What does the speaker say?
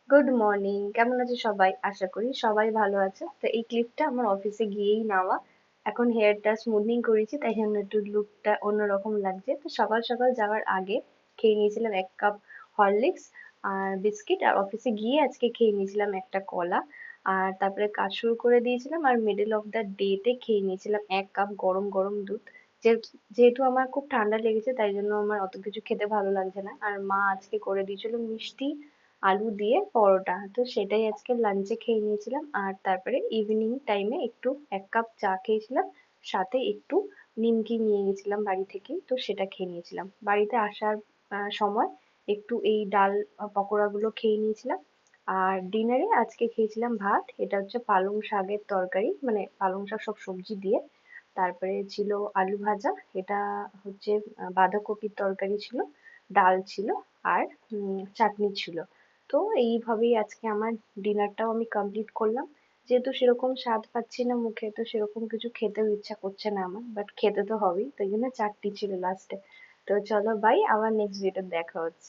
Good morning, কেমন আছে সবাই? আশা করি সবাই ভালো আছে। তো এই ক্লিপটা আমার অফিসে গিয়েই নেওয়া। এখন হেয়ারটা স্মুথনিং করেছি, তাই জন্য একটু লুকটা অন্যরকম লাগছে। তো সকাল সকাল যাওয়ার আগে খেয়ে নিয়েছিলাম 1 কাপ হরলিক্স আর বিস্কিট, আর অফিসে গিয়ে আজকে খেয়ে নিয়েছিলাম একটা কলা। আর তারপরে কাজ শুরু করে দিয়েছিলাম, আর মিডল অফ দ্য ডেতে খেয়ে নিয়েছিলাম 1 কাপ গরম গরম দুধ। যেহেতু আমার খুব ঠান্ডা লেগেছে, তাই জন্য আমার অত কিছু খেতে ভালো লাগছে না। আর মা আজকে করে দিয়েছিল মিষ্টি আলু দিয়ে পরোটা, তো সেটাই আজকে লাঞ্চে খেয়ে নিয়েছিলাম। আর তারপরে ইভিনিং টাইমে একটু 1 কাপ চা খেয়েছিলাম, সাথে একটু নিমকি নিয়ে গেছিলাম বাড়ি থেকে, তো সেটা খেয়ে নিয়েছিলাম। বাড়িতে আসার সময় একটু এই ডাল পকোড়াগুলো খেয়ে নিয়েছিলাম। আর ডিনারে আজকে খেয়েছিলাম ভাত, এটা হচ্ছে পালং শাকের তরকারি, মানে পালং শাক সব সবজি দিয়ে। তারপরে ছিল আলু ভাজা, এটা হচ্ছে বাঁধাকপির তরকারি ছিল, ডাল ছিল, আর চাটনি ছিল। তো এইভাবেই আজকে আমার ডিনারটাও আমি কমপ্লিট করলাম। যেহেতু সেরকম স্বাদ পাচ্ছি না মুখে, তো সেরকম কিছু খেতেও ইচ্ছা করছে না আমার, বাট খেতে তো হবেই, তাই জন্য চাটনি ছিল লাস্টে। তো চলো বাই, আবার নেক্সট ভিডিওতে দেখা হচ্ছে।